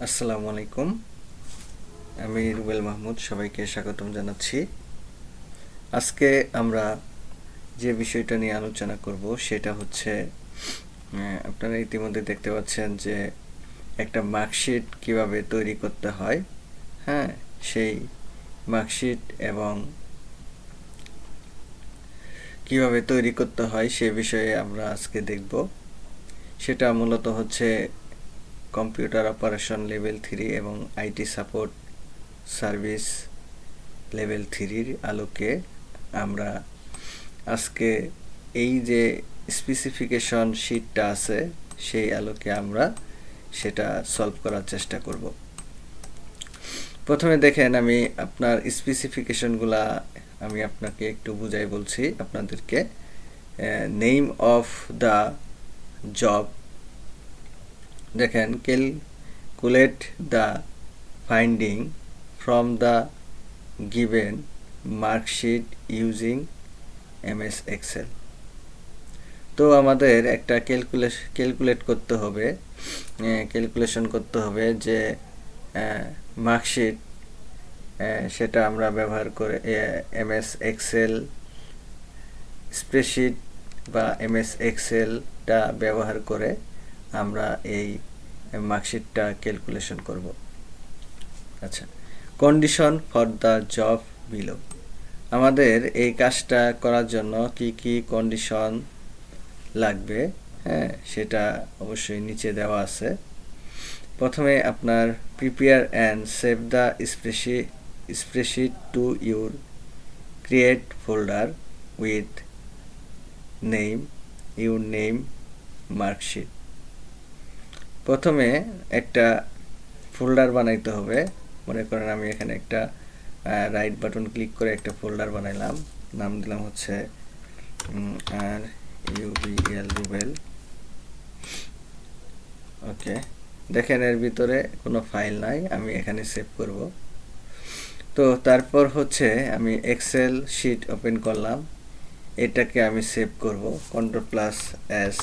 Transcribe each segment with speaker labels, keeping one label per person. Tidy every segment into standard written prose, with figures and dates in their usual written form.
Speaker 1: আসসালামু আলাইকুম। আমি রুবেল মাহমুদ, সবাইকে স্বাগতম জানাচ্ছি। আজকে আমরা যে বিষয়টা নিয়ে আলোচনা করব সেটা হচ্ছে আপনারা ইতিমধ্যে দেখতে পাচ্ছেন যে একটা মার্কশিট কিভাবে তৈরি করতে হয়। হ্যাঁ, সেই মার্কশিট এবং কিভাবে তৈরি করতে হয় সে বিষয়ে আমরা আজকে দেখব। সেটা মূলত হচ্ছে কম্পিউটার অপারেশন লেভেল 3 এবং আইটি সাপোর্ট সার্ভিস লেভেল 3-র আলোকে আমরা আজকে এই যে স্পেসিফিকেশন শিটটা আছে সেই আলোকে আমরা সেটা সলভ করার চেষ্টা করব। প্রথমে দেখেন, আমি আপনার স্পেসিফিকেশনগুলা আমি আপনাকে একটু বুঝাই বলছি আপনাদেরকে। নেম অফ দ্য জব, দেখেন calculate the finding from the given marksheet using MS Excel. তো আমাদের একটা ক্যালকুলেশন করতে হবে যে মার্কশিট সেটা আমরা ব্যবহার করে এমএস এক্সেল স্প্রেডশিট বা এমএস এক্সেলটা ব্যবহার করে আমরা এই মার্কশিটটা ক্যালকুলেশন করব। আচ্ছা, condition for the job below. আমাদের এই কাজটা করার জন্য কি কি কন্ডিশন লাগবে, হ্যাঁ, সেটা অবশ্যই নিচে দেওয়া আছে। প্রথমে আপনার prepare and save the spreadsheet to your create folder with name marksheet. প্রথমে একটা ফোল্ডার বানাইতে হবে। মনে করেন আমি এখানে একটা রাইট বাটন ক্লিক করে একটা ফোল্ডার বানাইলাম, নাম দিলাম হচ্ছে আর ইউবিএল রুবেল। ওকে, দেখেন এর ভিতরে কোনো ফাইল নাই, আমি এখানে সেভ করব। তো তারপর হচ্ছে আমি এক্সেল শিট ওপেন করলাম, এটাকে আমি সেভ করব, Ctrl+S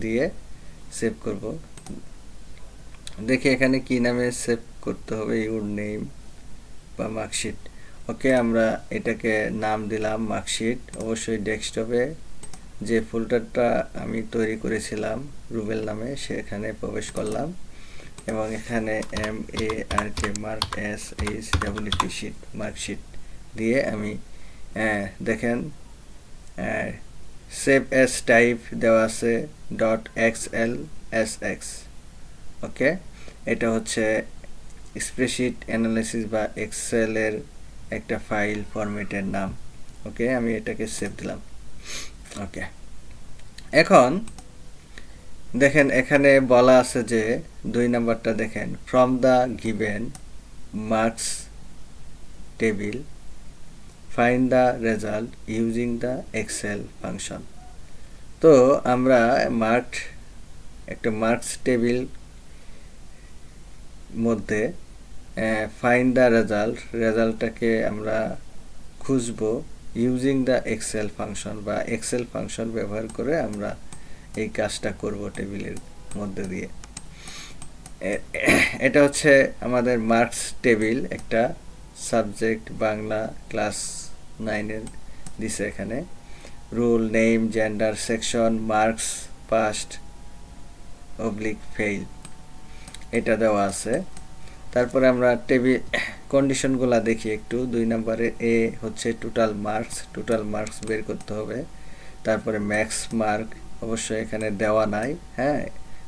Speaker 1: দিয়ে সেভ করব। দেখি এখানে কি নামে সেভ করতে হবে, ইউর নেম বা মার্কশিট। ওকে, আমরা এটাকে নাম দিলাম মার্কশিট। অবশ্যই ডেস্কটপে যে ফোল্ডারটা আমি তৈরি করেছিলাম রুবেল নামে সেখানে প্রবেশ করলাম এবং এখানে MARKSHIT শিট মার্কশিট দিয়ে আমি দেখেন সেভ এস টাইপ দেওয়া আছে .xlsx। ওকে, এটা হচ্ছে স্প্রেডশিট অ্যানালাইসিস বা এক্সেলের একটা ফাইল ফরম্যাটের নাম। ওকে, আমি এটাকে সেভ দিলাম। ওকে, এখন দেখেন এখানে বলা আছে যে 2 নাম্বারটা দেখেন, from the given marks table find the result using the Excel function. তো আমরা একটা মার্কস টেবিল মধ্যে ফাইন্ড দ্য রেজাল্টটাকে আমরা খুঁজবো ইউজিং দ্য এক্সেল ফাংশন বা এক্সেল ফাংশন ব্যবহার করে আমরা এই কাজটা করব টেবিলের মধ্যে দিয়ে। এটা হচ্ছে আমাদের মার্কস টেবিল, একটা সাবজেক্ট বাংলা ক্লাস 9-এর দিছে এখানে। Rule, name, gender, section, marks, passed, fail, এটা দেওয়া আছে। তারপরে আমরা টেবিল কন্ডিশনগুলো দেখি একটু। 2 নম্বরে এ হচ্ছে টোটাল মার্কস বের করতে হবে। তারপরে ম্যাক্স মার্ক অবশ্যই এখানে দেওয়া নাই, হ্যাঁ,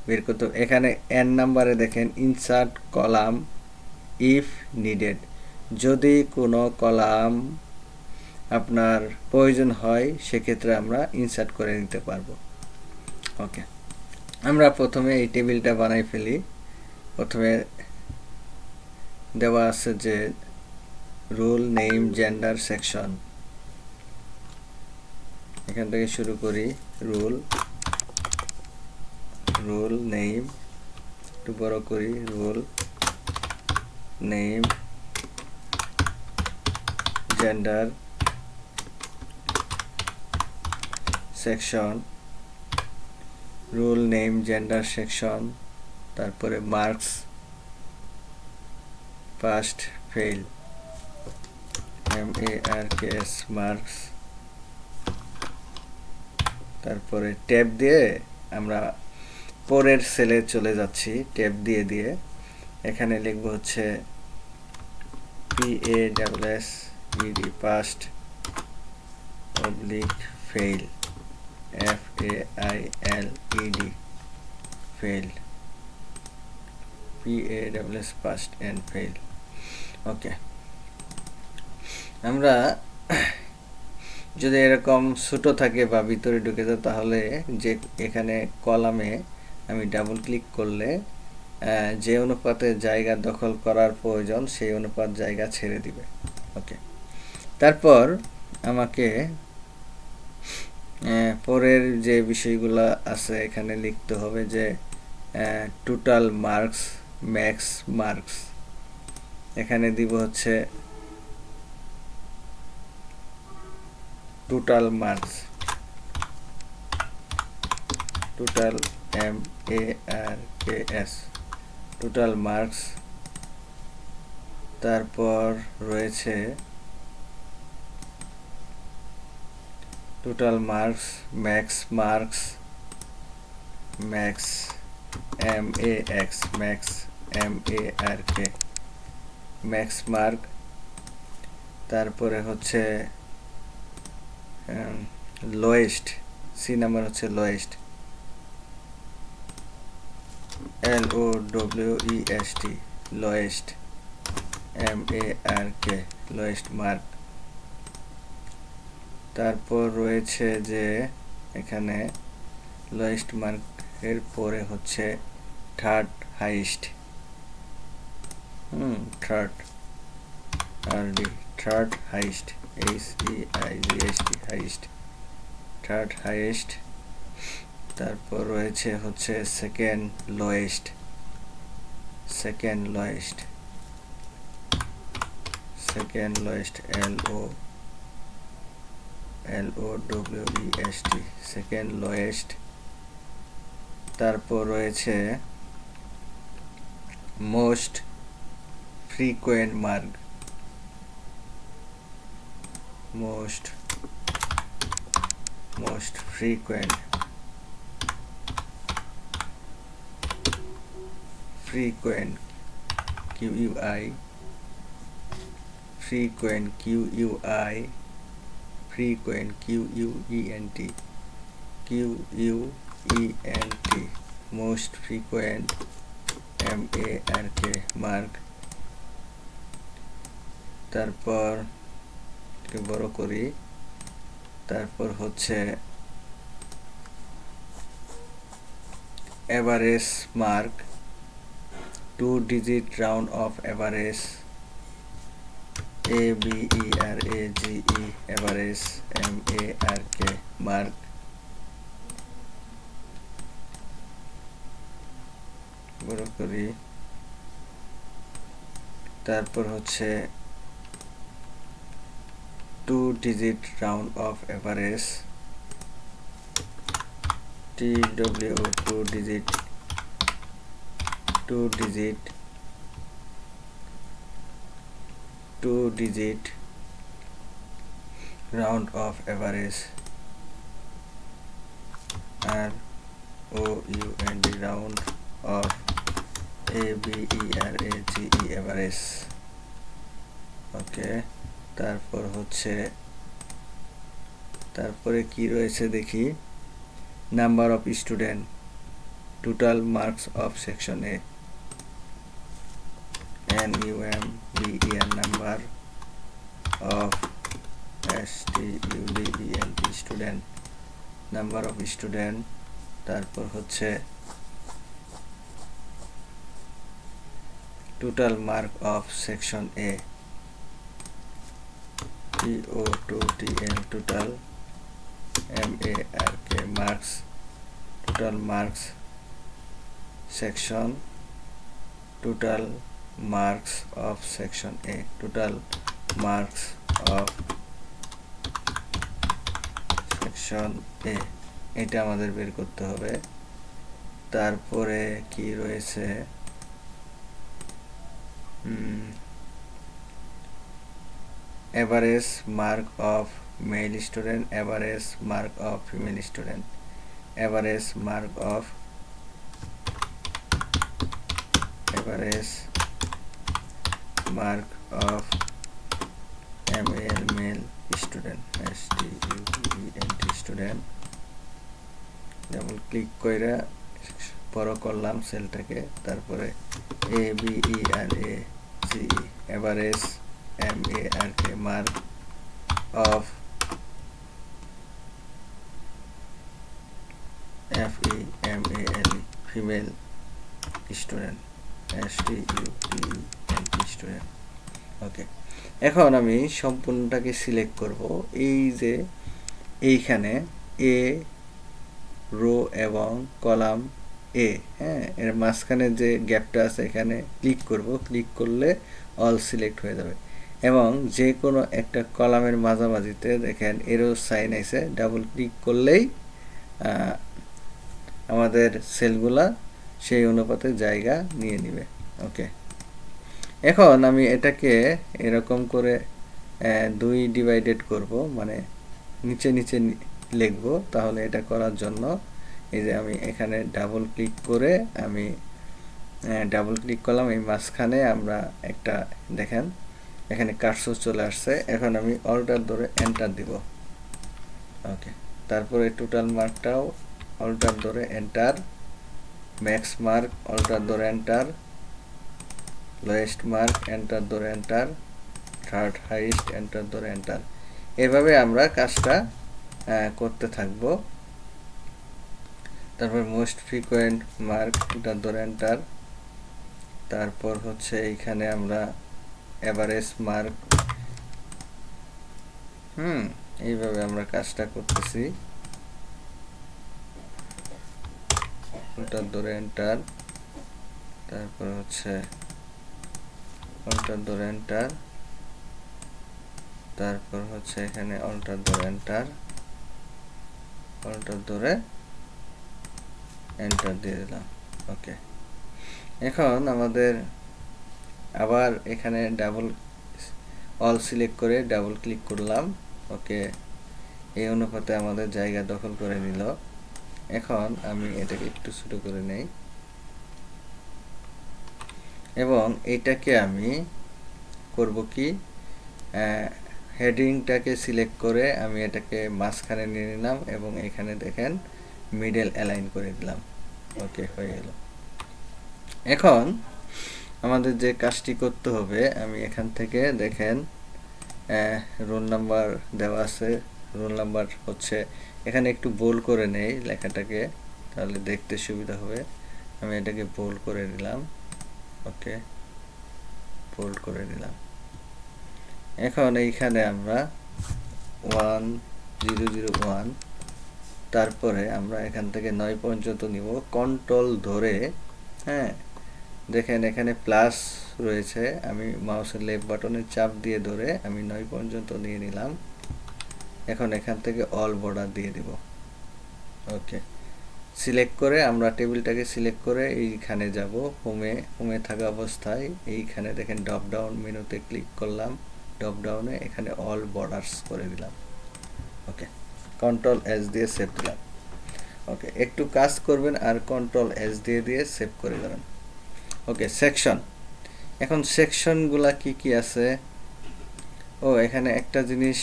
Speaker 1: বের করতে। এখানে এন নাম্বারে দেখেন ইনসার্ট কলাম ইফ নিডেড, যদি কোনো কলাম আপনার প্রয়োজন হয় সেক্ষেত্রে আমরা ইনসার্ট করে নিতে পারবো। ওকে, আমরা প্রথমে এই টেবিলটা বানাই ফেলি। প্রথমে দেওয়া আছে যে রুল, নেম, জেন্ডার, সেকশন। এখান থেকে শুরু করি। রুল নেম, একটু বড় করি, roll name gender section, roll name gender section, তারপরে marks passed fail MARKS marks. তারপরে ট্যাব দিয়ে আমরা পরের সেলে চলে যাচ্ছি, ট্যাব দিয়ে দিয়ে এখানে লিখব হচ্ছে PASSED passed oblique fail FAILED fail PASS passed and fail. Okay, আমরা যদি এরকম ছোট থাকে বা ভিতরে ঢুকে যায় তাহলে যে এখানে কলামে আমি ডাবল ক্লিক করলে যে অনুপাতে জায়গা দখল করার প্রয়োজন সেই অনুপাত জায়গা ছেড়ে দিবে। ওকে, তারপর আমাকে পরের যে বিষয়গুলো আছে এখানে লিখতে হবে যে টোটাল মার্কস ম্যাক্স মার্কস। এখানে দিব হচ্ছে total marks, total MARKS total marks. তারপর রয়েছে total marks max marks, max max MARK max mark. তারপরে হচ্ছে লোয়েস্ট, সি নাম্বার হচ্ছে lowest LOWEST lowest MARK lowest mark. তারপর রয়েছে যে এখানে লোয়েস্ট মার্কের পরে হচ্ছে third highest, third highest HEIGHT highest, third highest. তারপর রয়েছে হচ্ছে second lowest LOWEST second lowest. তারপর রয়েছে most frequent mark, most frequent QUI frequent QUENT most frequent MARK mark. তারপর বড় করি, তারপর হচ্ছে average mark, 2 digit round of average ABERAGE average MARK mark. বড় করি, তারপর হচ্ছে 2 digit round of average TWO 2 digit round of average ROUND round of ABERAGE average। ওকে, তারপর হচ্ছে তারপরে কি রয়েছে দেখি, number of student total marks of section A NUMBER number of STUDENT student number of student. তারপর হচ্ছে total mark of section A TOTL total MARK marks, total marks section, total marks of section A total marks of section A, এটা আমাদের বের করতে হবে। তারপরে কি রয়েছে, average mark of male student, average mark of female student, average mark of male student, student student, double click কইরা বড় করলাম সেলটাকে, তারপরে A B E R A C average M A R K mark of F E M A L E female student, S T U T N T student. Okay, এখন আমি সম্পূর্ণটাকে select করব। এই যে এইখানে এ রো এবং column এ, হ্যাঁ, এর মাঝখানে যে গ্যাপটা আছে এখানে ক্লিক করব, ক্লিক করলে অল সিলেক্ট হয়ে যাবে এবং যে কোনো একটা কলামের মাঝামাঝিতে দেখেন এরো সাইন আছে, ডাবল ক্লিক করলেই আমাদের সেলগুলা সেই অনুপাতে জায়গা নিয়ে নিবে। ওকে, এখন আমি এটাকে এরকম করে 2 ডিভাইডেড করব, মানে নিচে নিচে লিখব। তাহলে এটা করার জন্য এই যে আমি এখানে ডাবল ক্লিক করে আমি ডাবল ক্লিক করলাম, এই মাঝখানে আমরা একটা দেখেন এখানে কার্সর চলে আসছে। এখন আমি অল্টার ধরে এন্টার দিব। ওকে, তারপরে টোটাল মার্কটাও অল্টার ধরে এন্টার, ম্যাক্স মার্ক অল্টার ধরে এন্টার, লোয়েস্ট মার্ক এন্টার ধরে এন্টার, থার্ড হাইস্ট এন্টার ধরে এন্টার। এভাবে আমরা কাজটা করতে থাকব। তারপর মোস্ট ফ্রিকোয়েন্ট মার্ক এন্টার ধরে এন্টার, তারপর হচ্ছে এইখানে আমরা এভারেজ মার্ক, এইভাবে আমরা কাজটা করতেছি। এন্টার ধরে এন্টার, তারপর হচ্ছে অল্টার ধরে এন্টার, তারপর হচ্ছে এখানে অল্টার ধরে এন্টার, অল্টার ধরে এন্টার দিয়ে দিলাম। ওকে, এখন আমাদের আবার এখানে ডাবল অল সিলেক্ট করে ডাবল ক্লিক করলাম। ওকে, এই অনুপাতে আমাদের জায়গা দখল করে নিল। এখন আমি এটাকে একটু ছোট করে নেই এবং এটাকে আমি করব কি, হেডিংটাকে সিলেক্ট করে আমি এটাকে মাঝখানে নিয়ে নিলাম এবং এখানে দেখেন মিডল অ্যালাইন করে দিলাম। ওকে, হয়ে গেল। এখন আমাদের যে কাজটি করতে হবে, আমি এখান থেকে দেখেন রোল নাম্বার দেওয়া আছে। রোল নাম্বার হচ্ছে এখানে একটু বোল্ড করে নেই লেখাটাকে, তাহলে দেখতে সুবিধা হবে। আমি এটাকে বোল্ড করে নিলাম। ওকে, বোল্ড করে নিলাম। এখন এইখানে আমরা 1001, তারপরে আমরা এখান থেকে 9 পর্যন্ত নিব, কন্ট্রোল ধরে। হ্যাঁ, দেখেন এখানে প্লাস রয়েছে, আমি মাউসের লেফট বাটনে চাপ দিয়ে ধরে আমি 9 পর্যন্ত নিয়ে নিলাম। এখন এখান থেকে অল বর্ডার দিয়ে দিব। ওকে, সিলেক্ট করে আমরা টেবিলটাকে সিলেক্ট করে এইখানে যাব, হোমে থাকা অবস্থায় এইখানে দেখেন ড্রপ ডাউন মেনুতে ক্লিক করলাম, ড্রপ ডাউনে এখানে অল বর্ডার্স করে দিলাম। ওকে, কন্ট্রোল এস দিয়ে সেভ দিলাম। ওকে, একটু কাজ করবেন আর কন্ট্রোল এস দিয়ে সেভ করে দেবেন। ওকে, সেকশন। এখন সেকশনগুলা কি আছে, এখানে একটা জিনিস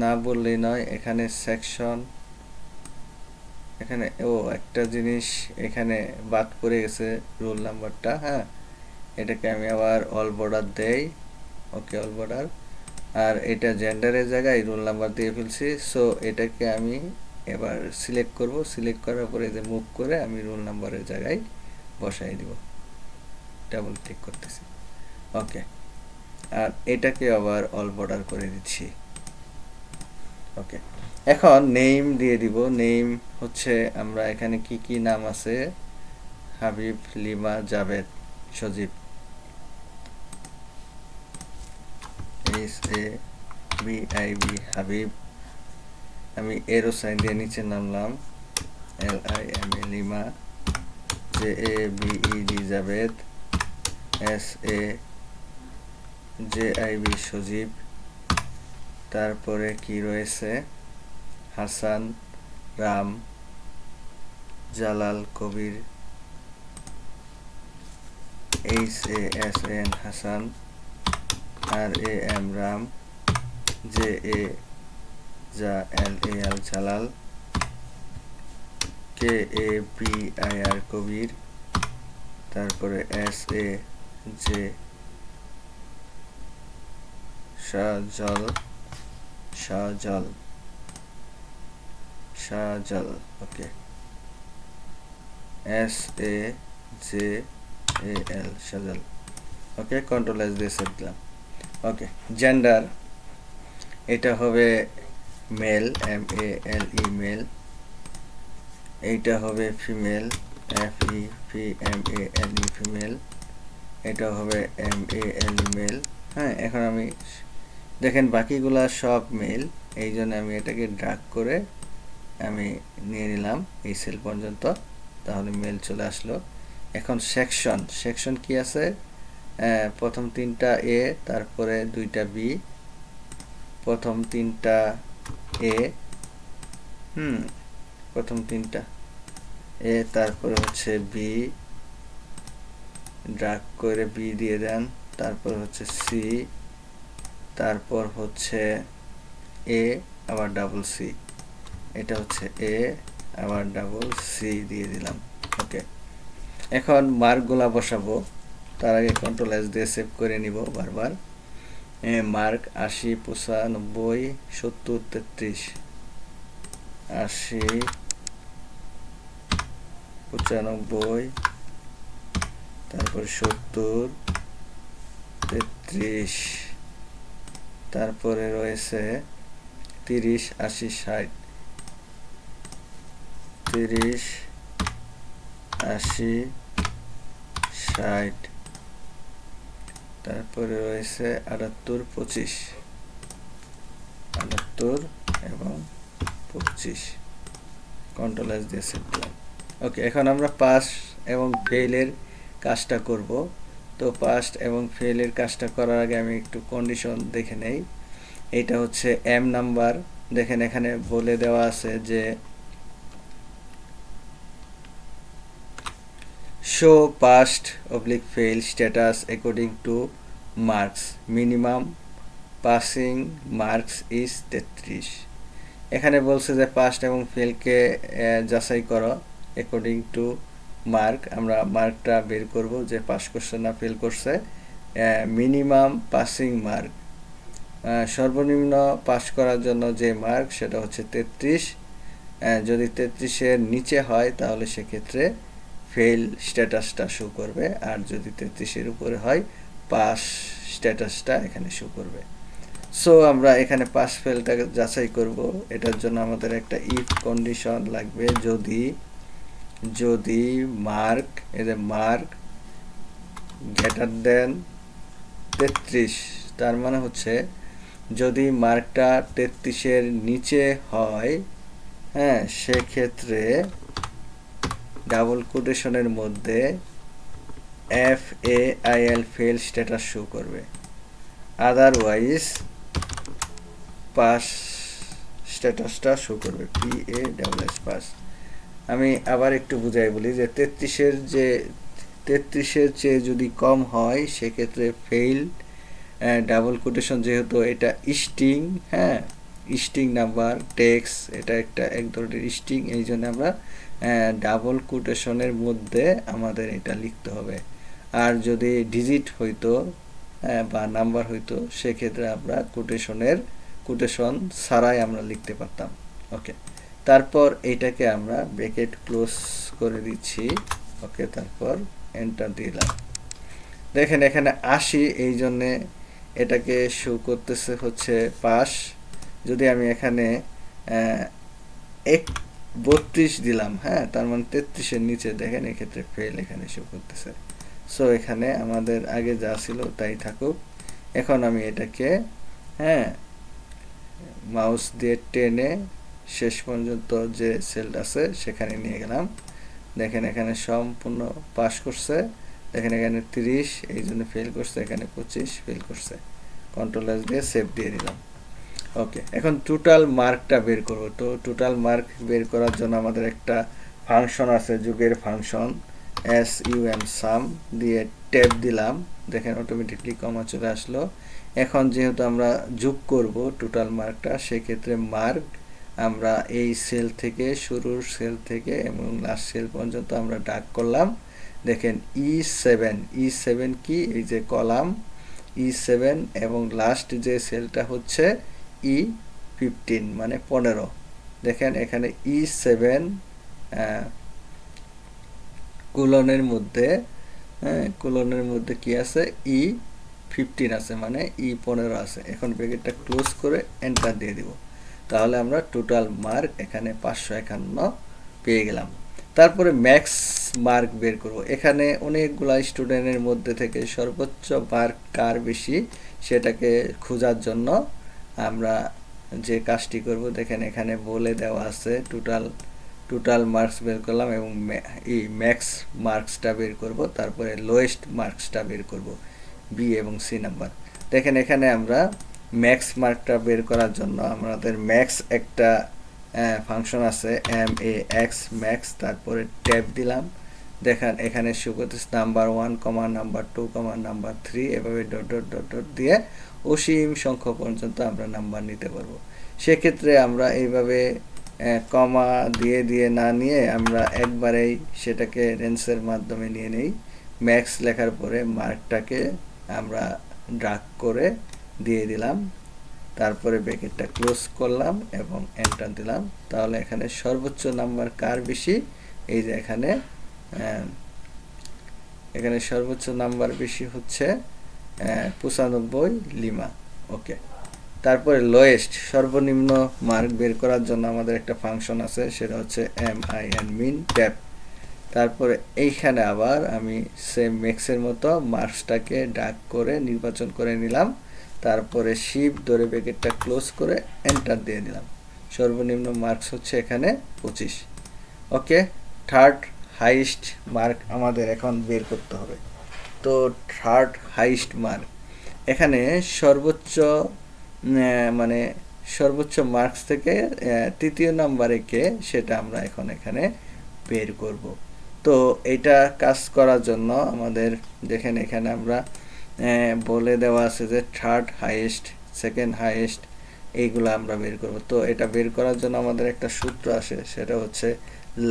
Speaker 1: না বললেই নয়, এখানে সেকশন, এখানে একটা জিনিস এখানে বাদ পড়ে গেছে, রোল নাম্বারটা। হ্যাঁ, এটাকে আমি আবার অল বর্ডার দেই। ওকে, অল বর্ডার, আর এটা জেন্ডারের জায়গায় রোল নাম্বার দিয়ে ফেলছি। সো এটাকে আমি এবার সিলেক্ট করব, সিলেক্ট করার পরে যে মুভ করে আমি রোল নাম্বারের জায়গায় বসাই দিব, ডাবল ক্লিক করতেছি। ওকে, আর এটাকে আবার অল বর্ডার করে দিচ্ছি। ওকে, এখন নেম দিয়ে দিব। নেম হচ্ছে আমরা এখানে কি নাম আছে, হাবিব, লিমা, জাভেদ, সজীব, SABIB হাবিব। আমি এরো সাইন দিয়ে নিচে নামলাম, LIMA lima, JABED Javed, JIB সজীব, তারপরে কি রয়েছে হাসান, রাম, জালাল, কবির, HASAN Hasan, RAM Ram, JALAL Jalal, KABIR কবির, তারপরে SAJ শাহজাল, ওকে, SAJAL শাহজাল, ওকে, কন্ট্রোল এস দিয়ে সেভ দিলাম। ওকে, জেন্ডার এটা হবে মেল, MALE মেল, এইটা হবে ফিমেল, FEMALE ফিমেল, এটা হবে MALE মেল। হ্যাঁ, এখন আমি দেখেন বাকিগুলা সব মেল, এই জন্য আমি এটাকে ড্র্যাগ করে আমি নিয়ে নিলাম এই সেল পর্যন্ত, তাহলে মেল চলে আসলো। এখন সেকশন কি আছে, প্রথম 3টা A, তারপরে 2টা B, প্রথম 3টা A, প্রথম 3টা A, তারপরে হচ্ছে B, ড্র্যাগ করে B দিয়ে দেন, তারপর হচ্ছে C, তারপর হচ্ছে A আবার ডাবল C, এটা হচ্ছে A আবার ডাবল C দিয়ে দিলাম। ওকে, এখন মার্কগুলা বসাবো, তার আগে কন্ট্রোল এস দিয়ে সেভ করে নিব বারবার। মার্ক 80, 95, 70, 33, 80, 95, তারপরে 70, 33, তারপরে রয়েছে 30, 80, 60, 30, 80, 60, তারপরে রয়েছে 78, 25, 78 এবং 25, কন্ট্রোল এস দিয়ে সেভ দিলাম। ওকে, এখন আমরা পাস এবং ফেইলের কাজটা করব। তো পাস এবং ফেইলের কাজটা করার আগে আমি একটু কন্ডিশন দেখে নেই। এটা হচ্ছে M নাম্বার, দেখেন এখানে বলে দেওয়া আছে যে show past oblique fail status according to marks, minimum passing marks is 33। এখানে বলছে যে পাস্ট এবং ফেলকে যাচাই করো অ্যাকর্ডিং টু মার্ক, আমরা মার্কটা বের করব যে পাস করছে না ফেল করছে। মিনিমাম পাসিং মার্ক, সর্বনিম্ন পাস করার জন্য যে মার্ক সেটা হচ্ছে 33, যদি 33-এর নিচে হয় তাহলে সেক্ষেত্রে ফেল স্ট্যাটাসটা শো করবে, আর যদি 33-এর উপরে হয় পাস স্ট্যাটাসটা এখানে শো করবে। সো আমরা এখানে পাস ফেলটা যাচাই করব, এটার জন্য আমাদের একটা ইফ কন্ডিশন লাগবে। যদি মার্ক মার্ক গ্রেটার দেন 33, তার মানে হচ্ছে যদি মার্কটা 33-এর নিচে হয়, হ্যাঁ, সেক্ষেত্রে ডাবল কোটেশনের মধ্যে FAIL ফেল স্ট্যাটাস শো করবে, আদারওয়াইজ পাস স্ট্যাটাসটা শো করবে, PASS পাস। আমি আবার একটু বুঝাই বলি যে 33-এর চেয়ে যদি কম হয় সেক্ষেত্রে ফেইল, ডাবল কোটেশন যেহেতু এটা স্ট্রিং, হ্যাঁ, স্ট্রিং নাম্বার টেক্স, এটা এক ধরনের স্ট্রিং, এই জন্য আমরা ডাবল কোটেশনের মধ্যে আমাদের এটা লিখতে হবে। আর যদি ডিজিট হইতো বা নাম্বার হইতো সেক্ষেত্রে আমরা কোটেশন ছাড়াই আমরা লিখতে পারতাম। ওকে, তারপর এইটাকে আমরা ব্র্যাকেট ক্লোজ করে দিচ্ছি। ওকে, তারপর এন্টার দিলাম। দেখেন এখানে 80, এই জন্যে এটাকে শো করতেছে হচ্ছে পাস। যদি আমি এখানে 32 দিলাম, হ্যাঁ, তার মানে 33-এর নিচে, দেখেন এক্ষেত্রে ফেল এখানে শো করতেছে। সো এখানে আমাদের আগে যা ছিল তাই থাকুক। এখন আমি এটাকে, হ্যাঁ, মাউস দিয়ে টেনে শেষ পর্যন্ত যে সেলটা আছে সেখানে নিয়ে গেলাম। দেখেন এখানে সম্পূর্ণ পাস করছে। দেখেন এখানে 30, এই জন্য ফেল করছে, এখানে 25 ফেল করছে। কন্ট্রোল এস দিয়ে সেভ দিয়ে দিলাম। ওকে, এখন টোটাল মার্কটা বের করব। তো টোটাল মার্ক বের করার জন্য আমাদের একটা ফাংশন আছে, যুগের ফাংশন, sum দিয়ে ট্যাব দিলাম, দেখেন অটোমেটিকলি কমা চলে আসলো। এখন যেহেতু আমরা যোগ করব টোটাল মার্কটা, সেক্ষেত্রে মার্ক আমরা এই সেল থেকে, শুরুর সেল থেকে এবং লাস্ট সেল পর্যন্ত আমরা ডাক করলাম। দেখেন E7 কি, এই যে কলাম E7 এবং লাস্ট যে সেলটা হচ্ছে E15 মানে 15। দেখেন এখানে E7 কোলনের মধ্যে, কোলনের মধ্যে কি আছে, E15 আছে, মানে E15 আছে। এখন ব্র্যাকেটটা ক্লোজ করে এন্টার দিয়ে দিব। তাহলে আমরা টোটাল মার্ক এখানে 551 পেয়ে গেলাম। তারপরে ম্যাক্স মার্ক বের করব। এখানে অনেকগুলা স্টুডেন্টের মধ্যে থেকে সর্বোচ্চ মার্ক কার বেশি সেটাকে খোঁজার জন্য আমরা যে কাজটি করব, দেখেন এখানে বলে দেওয়া আছে টোটাল মার্কস বের করলাম এবং এই ম্যাক্স মার্কসটা বের করব, তারপরে লোয়েস্ট মার্কসটা বের করব, বি এবং সি নাম্বার। দেখেন এখানে আমরা ম্যাক্স মার্কটা বের করার জন্য আমাদের ম্যাক্স একটা ফাংশন আছে, max ম্যাক্স, তারপরে ট্যাব দিলাম। দেখেন এখানে শো করতেছে নাম্বার 1, নাম্বার 2, নাম্বার 3, এভাবে ডট ডট ডট ডট দিয়ে অসীম সংখ্যা পর্যন্ত আমরা নাম্বার নিতে পারবো। সেক্ষেত্রে আমরা এইভাবে কমা দিয়ে দিয়ে না নিয়ে আমরা একবারেই সেটাকে রেঞ্জের মাধ্যমে নিয়ে নেই। ম্যাক্স লেখার পরে মার্কটাকে আমরা ড্রাগ করে দিয়ে দিলাম, তারপরে ব্র্যাকেটটা ক্লোজ করলাম এবং এন্টার দিলাম। তাহলে এখানে সর্বোচ্চ নাম্বার কার বেশি, এই যে এখানে সর্বোচ্চ নাম্বার বেশি হচ্ছে 95 লিমা। ওকে, তারপরে লোয়েস্ট সর্বনিম্ন মার্ক বের করার জন্য আমাদের একটা ফাংশন আছে, সেটা হচ্ছে min ট্যাব। তারপরে এইখানে আবার আমি সেম ম্যাক্সের মতো মার্কসটাকে ডাক করে নির্বাচন করে নিলাম, তারপরে শিফট ধরে ব্র্যাকেটটা ক্লোজ করে এন্টার দিয়ে দিলাম। সর্বনিম্ন মার্কস হচ্ছে এখানে 25। ওকে, থার্ড হাইস্ট মার্ক আমাদের এখন বের করতে হবে। তো থার্ড হাইস্ট মার্ক, এখানে সর্বোচ্চ মার্কস থেকে তৃতীয় নাম্বারে কে, সেটা আমরা এখন এখানে বের করব। তো এটা কাজ করার জন্য আমাদের দেখেন এখানে আমরা বলে দেওয়া আছে যে থার্ড হাইয়েস্ট, সেকেন্ড হাইয়েস্ট, এইগুলো আমরা বের করব। তো এটা বের করার জন্য আমাদের একটা সূত্র আসে, সেটা হচ্ছে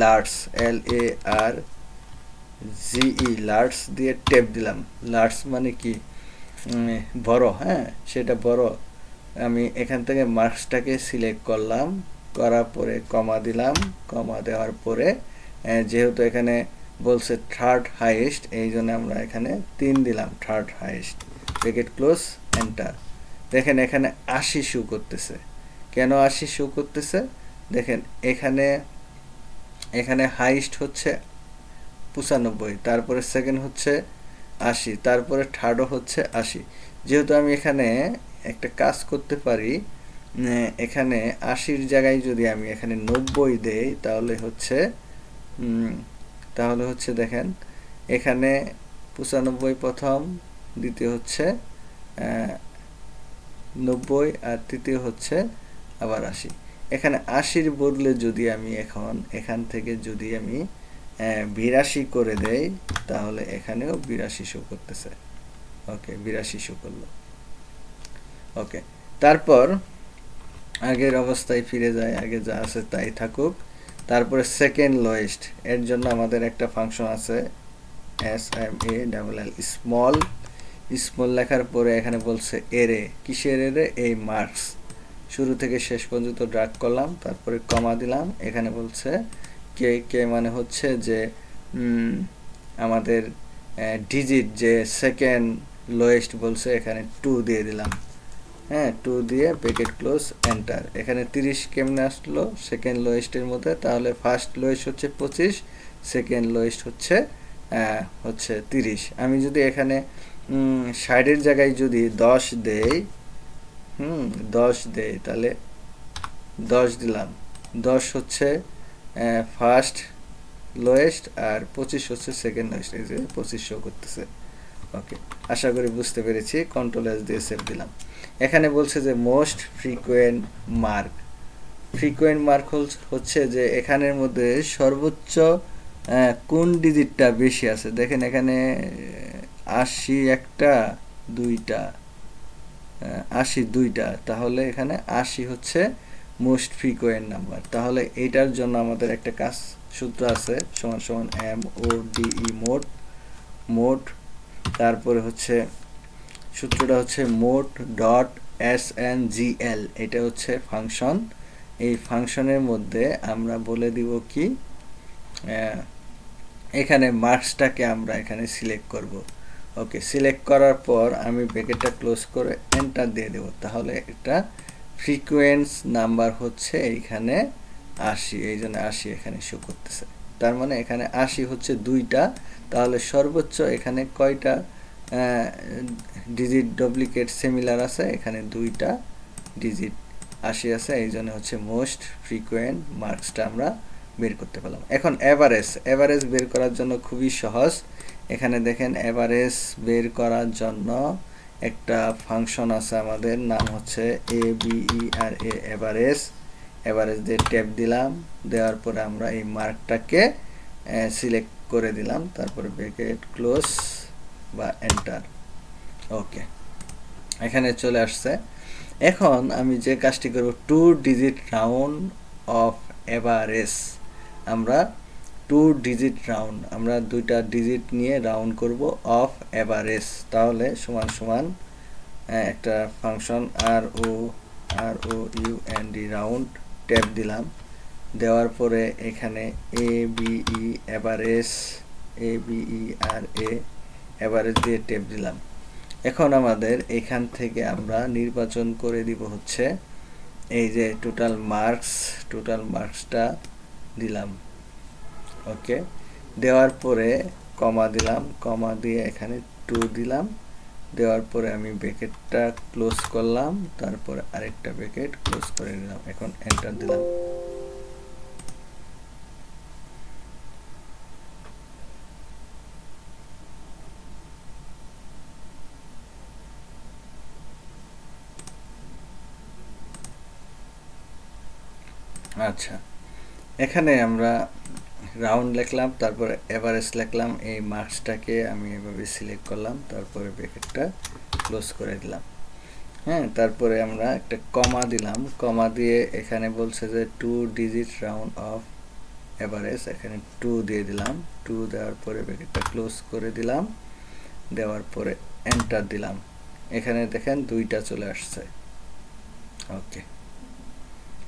Speaker 1: লার্জ, LARGE, লার্জ দিয়ে ট্যাব দিলাম। লার্জ মানে কি, বড়, হ্যাঁ সেটা বড়। আমি এখান থেকে মার্কসটাকে সিলেক্ট করলাম, করার পরে কমা দিলাম, কমা দেওয়ার পরে যেহেতু এখানে বলছে থার্ড হাইয়েস্ট, এই জন্য আমরা এখানে 3 দিলাম, third highest, bracket close enter. দেখেন এখানে 80 শো করতেছে। কেন 80 শো করতেছে? দেখেন এখানে হাইয়েস্ট হচ্ছে 95, তারপরে সেকেন্ড হচ্ছে 80, তারপরে থার্ডও হচ্ছে 80। যেহেতু আমি এখানে একটা কাজ করতে পারি, এখানে 80-র জায়গায় যদি আমি এখানে 90 দেই, তাহলে হচ্ছে দেখেন এখানে 95 প্রথম, দ্বিতীয় হচ্ছে 90 আর তৃতীয় হচ্ছে আবার 80। এখানে 80-র বদলে যদি আমি এখান থেকে যদি আমি 82 করে দেই, তাহলে এখানেও 82 শো করতেছে। ওকে, 82 শো করলো। ওকে, তারপর আগের অবস্থায় ফিরে যায়, আগে যা আছে তাই থাকুক। তারপরে সেকেন্ড লোয়েস্ট, এর জন্য আমাদের একটা ফাংশন আছে SMALL, স্মল লেখার পরে এখানে বলছে এরে, কিসের এরে, এই মার্কস, শুরু থেকে শেষ পর্যন্ত ড্রাগ করলাম, তারপরে কমা দিলাম। এখানে বলছে কে মানে হচ্ছে যে আমাদের ডিজিট, যে সেকেন্ড লোয়েস্ট বলছে, এখানে 2 দিয়ে দিলাম, হ্যাঁ 2 দিয়ে ব্র্যাকেট ক্লোজ এন্টার। এখানে 30 কেমনে আসলো সেকেন্ড লোয়েস্টের মধ্যে, তাহলে ফার্স্ট লোয়েস্ট হচ্ছে 25, সেকেন্ড লোয়েস্ট হচ্ছে 30। আমি যদি এখানে 60-এর জায়গায় যদি 10 দেই, 10 দেই, তাহলে 10 দিলাম, 10 হচ্ছে ফার্স্ট লোয়েস্ট, আর 25 হচ্ছে সেকেন্ড লোয়েস্ট। এই যে 25 শো করতেছে। ওকে, আশা করি বুঝতে পেরেছি। কন্ট্রোল এস দিয়ে সেভ দিলাম। এখানে বলছে যে most frequent mark. Frequent mark হচ্ছে যে এখানের মধ্যে সর্বোচ্চ কোন ডিজিটটা বেশি আছে। দেখেন এখানে 80 একটা, 2টা, 80 2টা, তাহলে এখানে 80 হচ্ছে মোস্ট ফ্রিকোয়েন্ট নাম্বার। তাহলে এইটার জন্য আমাদের একটা কাজ সূত্র আছে, সমান সমান MODE, মোড, তারপরে হচ্ছে সূত্রটা হচ্ছে মোড ডট SNGL, এটা হচ্ছে ফাংশন। এই ফাংশনের মধ্যে আমরা বলে দিব কি, এখানে মার্কসটাকে আমরা এখানে সিলেক্ট করব। ওকে, সিলেক্ট করার পর আমি ব্র্যাকেটটা ক্লোজ করে এন্টার দিয়ে দেব। তাহলে এটা ফ্রিকোয়েন্স নাম্বার হচ্ছে এইখানে 80, এই জন্য 80 এখানে শো করতেছে। তার মানে এখানে 80 হচ্ছে 2টা। তাহলে সর্বোচ্চ এখানে কয়টা ডিজিট ডুপ্লিকেট সিমিলার আছে? এখানে 2টা ডিজিট 80 আছে, এই জন্য হচ্ছে মোস্ট ফ্রিকোয়েন্ট মার্কসটা আমরা বের করতে পারলাম। এখন এভারেজ বের করার জন্য খুবই সহজ। এখানে দেখেন এভারেজ বের করার জন্য একটা ফাংশন আছে আমাদের, নাম হচ্ছে ABERA, এভারেজ দিয়ে ট্যাব দিলাম। দেওয়ার পরে আমরা এই মার্কটাকে সিলেক্ট করে দিলাম, তারপরে ব্র্যাকেট ক্লোজ বা এন্টার। ওকে, এখানে চলে আসছে। এখন আমি যে কাজটি করব, 2 ডিজিট রাউন্ড অফ এভারেজ। আমরা 2 ডিজিট রাউন্ড, আমরা 2টা ডিজিট নিয়ে রাউন্ড করব অফ এভারেজ। তাহলে সমান সমান একটা ফাংশন ROUND রাউন্ড, ট্যাব দিলাম। দেওয়ার পরে এখানে ABERA এভারেজ দিয়ে ট্যাব দিলাম। এখন আমাদের এখান থেকে আমরা নির্বাচন করে দিব হচ্ছে এই যে টোটাল মার্কসটা দিলাম। ওকে, দেওয়ার পরে কমা দিলাম, কমা দিয়ে এখানে 2 দিলাম। দেওয়ার পরে আমি ব্র্যাকেটটা ক্লোজ করলাম, তারপরে আরেকটা ব্র্যাকেট ক্লোজ করে দিলাম। এখন এন্টার দিলাম। আচ্ছা, এখানে আমরা রাউন্ড লিখলাম, তারপরে এভারেজ লিখলাম। এই মার্কসটাকে আমি এভাবে সিলেক্ট করলাম, তারপরে ব্র্যাকেটটা ক্লোজ করে দিলাম। হ্যাঁ, তারপরে আমরা একটা কমা দিলাম। কমা দিয়ে এখানে বলছে যে 2 ডিজিট রাউন্ড অফ এভারেজ, এখানে 2 দিয়ে দিলাম। 2 দেওয়ার পরে ব্র্যাকেটটা ক্লোজ করে দিলাম। দেওয়ার পরে এন্টার দিলাম। এখানে দেখেন 2টা চলে আসছে। ওকে,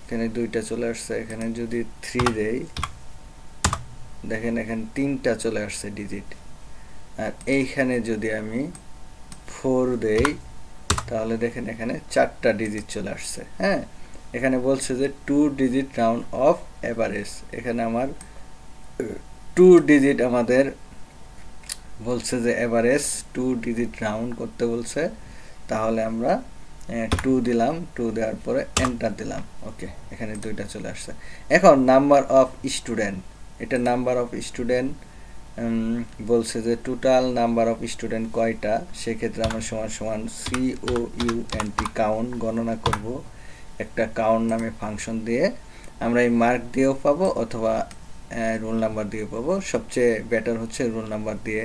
Speaker 1: এখানে 2টা চলে আসছে। এখানে যদি 3 দেই, দেখেন এখানে 3টা চলে আসছে ডিজিট। আর এইখানে যদি আমি 4 দেই, তাহলে দেখেন এখানে 4টা ডিজিট চলে আসছে। হ্যাঁ, এখানে বলছে যে 2 ডিজিট রাউন্ড অফ এভারেজ। এখানে আমার 2 ডিজিট আমাদের বলছে যে এভারেজ 2 ডিজিট রাউন্ড করতে বলছে। তাহলে আমরা 2 দিলাম, 2 দেওয়ার পরে এন্টার দিলাম। ওকে, এখানে 2টা চলে আসছে। এখন নাম্বার অফ স্টুডেন্ট, এটা নাম্বার অফ স্টুডেন্ট বলছে যে টোটাল নাম্বার অফ স্টুডেন্ট কয়টা। সেক্ষেত্রে আমরা সমান সমান COUNT কাউন্ট গণনা করব একটা কাউন্ট নামে ফাংশন দিয়ে। আমরা এই মার্ক দিয়েও পাবো অথবা রোল নাম্বার দিয়ে পাবো। সবচেয়ে বেটার হচ্ছে রোল নাম্বার দিয়ে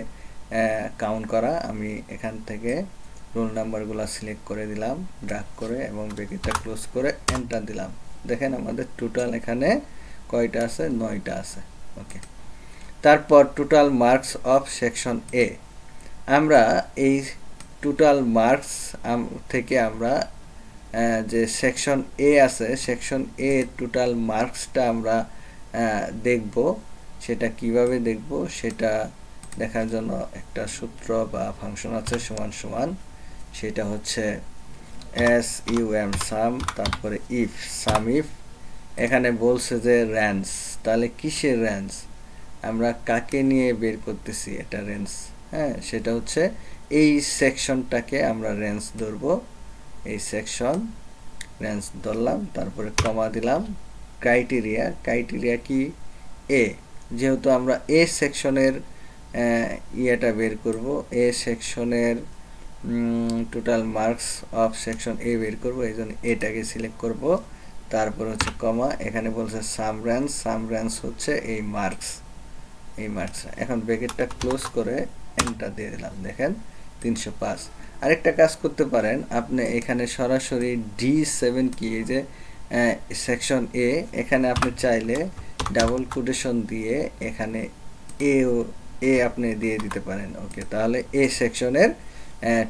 Speaker 1: কাউন্ট করা। আমি এখান থেকে রোল নাম্বারগুলো সিলেক্ট করে দিলাম ড্র্যাগ করে, এবং ব্র্যাকেটটা ক্লোজ করে এন্টার দিলাম। দেখেন আমাদের টোটাল এখানে কয়টা আছে? 9টা আছে। ওকে, তারপর টোটাল মার্কস অফ সেকশন এ। আমরা এই টোটাল মার্কস থেকে আমরা যে সেকশন এ আছে, সেকশন এ টোটাল মার্কসটা আমরা দেখব। সেটা কিভাবে দেখব সেটা দেখার জন্য একটা সূত্র বা ফাংশন আছে, সমান সমান, সেটা হচ্ছে SUM সাম, তারপরে সাম ইফ। এখানে বলছে যে রেঞ্জ, তাহলে কিসের রেঞ্জ? আমরা কাকে নিয়ে বের করতেছি এটা রেঞ্জ? হ্যাঁ, সেটা হচ্ছে এই সেকশনটাকে আমরা রেঞ্জ ধরবো। এই সেকশন রেঞ্জ ধরলাম, তারপরে কমা দিলাম। ক্রাইটেরিয়া কি? এ, যেহেতু আমরা এ সেকশনের ইয়েটা বের করব, এ সেকশনের total marks of section A বের করব, এই জন্য এটাকে সিলেক্ট করব। তারপর হচ্ছে কমা, এখানে বলছে সাম ব্রাঞ্চ হচ্ছে এই মার্কস, এই মার্কস। এখন ব্র্যাকেটটা ক্লোজ করে এন্টার দিয়ে দিলাম, দেখেন 305। আরেকটা কাজ করতে পারেন আপনি, এখানে সরাসরি D7 কি, এই যে সেকশন এ, এখানে আপনি চাইলে ডাবল কোটেশন দিয়ে এখানে এ আপনি দিয়ে দিতে পারেন। ওকে, তাহলে এ সেকশনের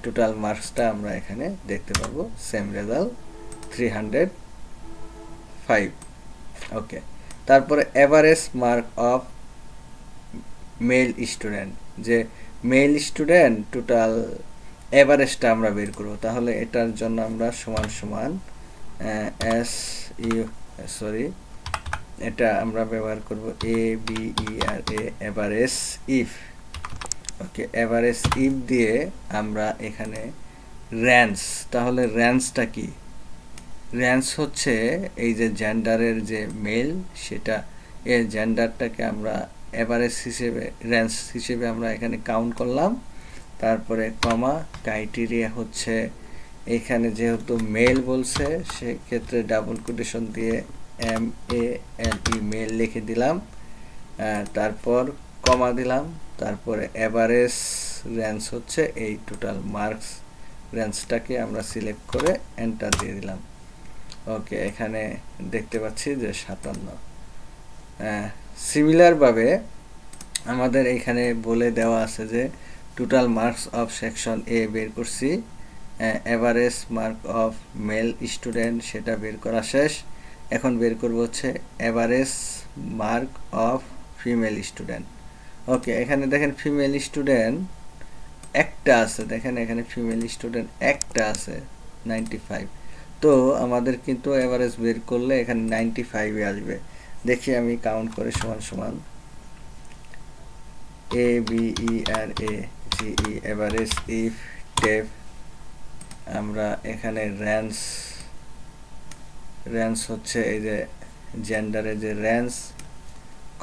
Speaker 1: টোটাল মার্কসটা আমরা এখানে দেখতে পারবো, সেম রেজাল্ট 305। ওকে, তারপরে average mark of male student, যে মেল স্টুডেন্ট টোটাল এভারেজটা আমরা বের করব। তাহলে এটার জন্য আমরা সমান সমান এস ইউ সরি এটা আমরা ব্যবহার করব ABERA average if. Okay, average if দিয়ে আমরা এখানে রেঞ্জ, তাহলে রেঞ্জটা কি, রেঞ্জ হচ্ছে এই যে জেন্ডারের যে মেল, সেটা এই জেন্ডারটাকে আমরা এভারেজ হিসেবে, রেঞ্জ হিসেবে আমরা এখানে কাউন্ট করলাম। তারপরে কমা, ক্রাইটেরিয়া হচ্ছে এখানে যেহেতু মেল বলছে সেক্ষেত্রে ডাবল কোটেশন দিয়ে MALE মেল লিখে দিলাম, তারপর কমা দিলাম, তারপরে এভারেজ রেঞ্জ হচ্ছে এই টোটাল মার্কস রেঞ্জটাকে আমরা সিলেক্ট করে এন্টার দিয়ে দিলাম। ওকে, এখানে দেখতে পাচ্ছি যে 57। সিমিলারভাবে আমাদের এখানে বলে দেওয়া আছে যে total marks of section A বের করছি, average mark of male student সেটা বের করা শেষ। এখন বের করব হচ্ছে average mark of female student. Okay, এখানে দেখেন ফিমেল স্টুডেন্ট একটা আছে, দেখেন এখানে ফিমেল স্টুডেন্ট একটা আছে 95। তো আমাদের কিন্তু এভারেজ বের করলে এখানে 95 আসবে। দেখি আমি কাউন্ট করে সমান সমান ABERAGE এভারেজ ইফ টেপ, আমরা এখানে রেঞ্জ হচ্ছে এই যে জেন্ডারের যে রেঞ্জ,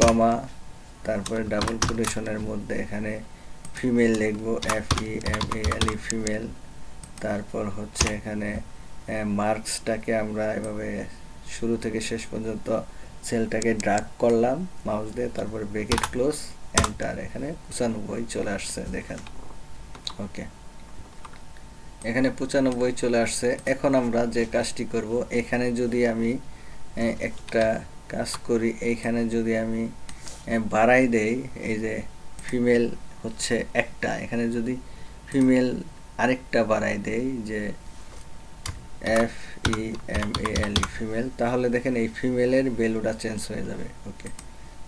Speaker 1: কমা, তারপরে ডাবল কোটেশনের মধ্যে এখানে ফিমেল লিখব, FEMALE ফিমেল। তারপর হচ্ছে এখানে মার্কসটাকে আমরা এভাবে শুরু থেকে শেষ পর্যন্ত সেলটাকে ড্রাগ করলাম মাউস দিয়ে, তারপরে ব্র্যাকেট ক্লোজ এন্টার, এখানে 95 চলে আসছে, দেখেন। ওকে, এখানে 95 চলে আসছে। এখন আমরা যে কাজটি করব, এখানে যদি আমি একটা কাজ করি, এইখানে যদি আমি বাড়াই দেই, এই যে ফিমেল হচ্ছে একটা, এখানে যদি ফিমেল আরেকটা বাড়াই দেই যে FEMALE ফিমেল, তাহলে দেখেন এই ফিমেলের ভ্যালুটা চেঞ্জ হয়ে যাবে। ওকে,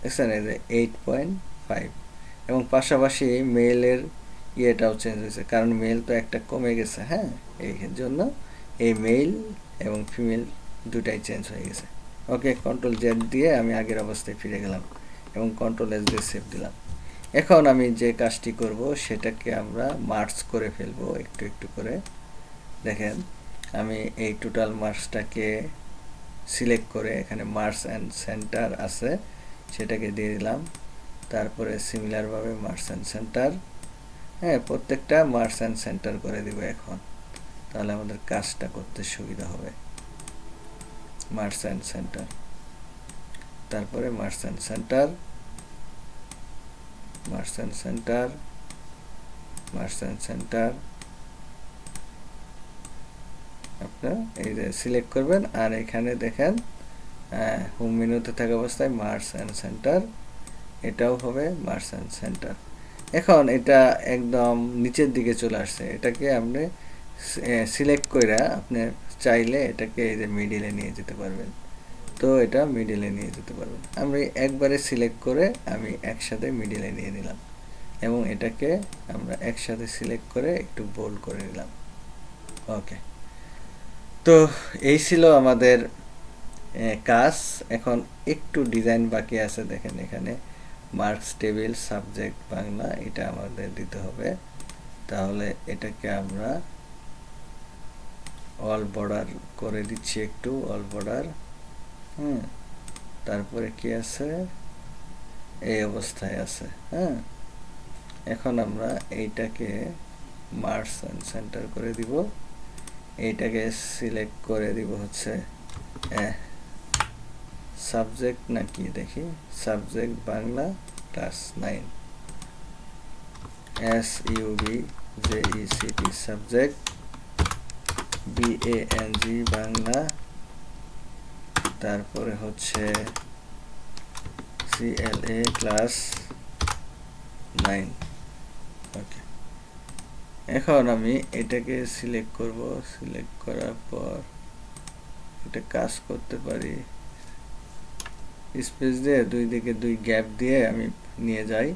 Speaker 1: দেখছেন এই যে 8.5, এবং পাশাপাশি মেলের ইয়েটাও চেঞ্জ হয়েছে, কারণ মেল তো একটা কমে গেছে। হ্যাঁ, এই জন্য এই মেল এবং ফিমেল দুটাই চেঞ্জ হয়ে গেছে। ওকে, Ctrl Z দিয়ে আমি আগের অবস্থায় ফিরে গেলাম এবং Ctrl S দিয়ে সেভ দিলাম। এখন আমি যে কাজটি করব সেটাকে আমরা মার্জ করে ফেলবো একটু একটু করে। দেখেন আমি এই টোটাল মার্কসটাকে সিলেক্ট করে এখানে মার্কস অ্যান্ড সেন্টার আছে সেটাকে দিয়ে দিলাম। তারপরে সিমিলারভাবে মার্কস অ্যান্ড সেন্টার, হ্যাঁ, প্রত্যেকটা মার্কস অ্যান্ড সেন্টার করে দিব এখন, তাহলে আমাদের কাজটা করতে সুবিধা হবে। মার্কস অ্যান্ড সেন্টার, তারপরে marks and centre, marks and centre, marks and centre, আপনারা এই যে সিলেক্ট করবেন। আর এখানে দেখেন হোম মেনুতে থাকা অবস্থায় মার্কস অ্যান্ড সেন্টার, এটাও হবে মার্কস অ্যান্ড সেন্টার। এখন এটা একদম নিচের দিকে চলে আসছে, এটাকে আপনি সিলেক্ট করে আপনি চাইলে এটাকে এই যে মিডিলে নিয়ে যেতে পারবেন। তো এটা মিডিলে নিয়ে যেতে পারবেন। আমি একবারে সিলেক্ট করে আমি একসাথে মিডিলে নিয়ে নিলাম এবং এটাকে আমরা একসাথে সিলেক্ট করে একটু বোল্ড করে নিলাম। ওকে, তো এই ছিল আমাদের কাজ। এখন একটু ডিজাইন বাকি আছে, দেখেন এখানে মার্কস টেবিল সাবজেক্ট বাংলা, এটা আমাদের দিতে হবে। তাহলে এটাকে আমরা অল বর্ডার করে দিচ্ছি, একটু অল বর্ডার। তারপরে কি আছে, এই অবস্থায় আছে। হ্যাঁ, এখন আমরা এইটাকে মার্জ এন্ড সেন্টার করে দিব, এইটাকে সিলেক্ট করে দিব হচ্ছে সাবজেক্ট নাকি দেখি, subject Bangla class 9, SUBJECT subject, BANG Bangla, তারপরে হচ্ছে CLA ক্লাস 9। ওকে, এখন আমি এটাকে সিলেক্ট করব, সিলেক্ট করার পর এটা কাজ করতে পারি, স্পেস দিয়ে দুই দিকে দুই গ্যাপ দিয়ে আমি নিয়ে যাই।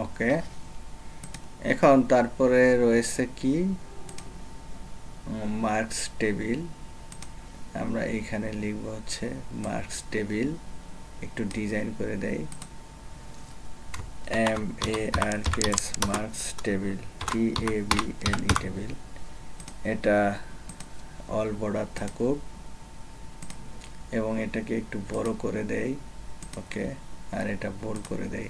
Speaker 1: ওকে, এখন তারপরে রয়েছে কি, মার্কস টেবিল। আমরা এইখানে লিখব হচ্ছে মার্কস টেবিল, একটু ডিজাইন করে দেই, MARKS marks table, TABLE table. এটা অল বর্ডার থাকুক এবং এটাকে একটু বড় করে দেই। ওকে, আর এটা বোল্ড করে দেই।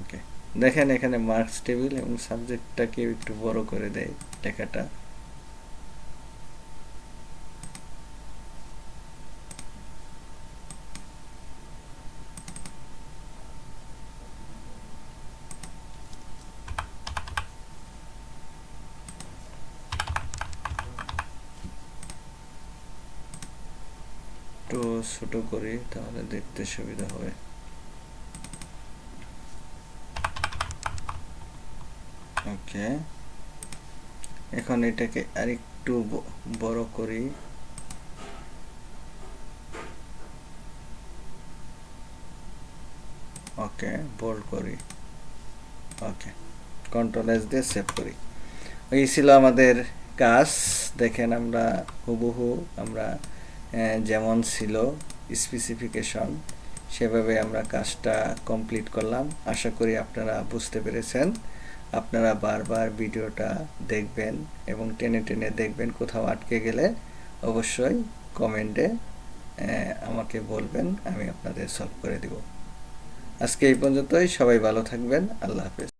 Speaker 1: ওকে, দেখেন এখানে মার্কস টেবিল এবং সাবজেক্টটাকে একটু বড় করে দেই লেখাটা। একটু ছোট করি তাহলে দেখতে সুবিধা হবে। ওকে, এখন এটাকে আরেকটু বড় করি। ওকে, বোল্ড করি। ওকে, কন্ট্রোল এস দিয়ে সেভ করি। এই ছিল আমাদের কাজ। দেখেন আমরা হুবহু আমরা যেমন ছিল স্পেসিফিকেশন সেভাবে আমরা কাজটা কমপ্লিট করলাম। আশা করি আপনারা বুঝতে পেরেছেন। আপনারা বারবার ভিডিওটা দেখবেন এবং টেনে টেনে দেখবেন, কোথাও আটকে গেলে অবশ্যই কমেন্টে আমাকে বলবেন, আমি আপনাদের সলভ করে দিব। আজকে এই পর্যন্তই, সবাই ভালো থাকবেন, আল্লাহ হাফেজ।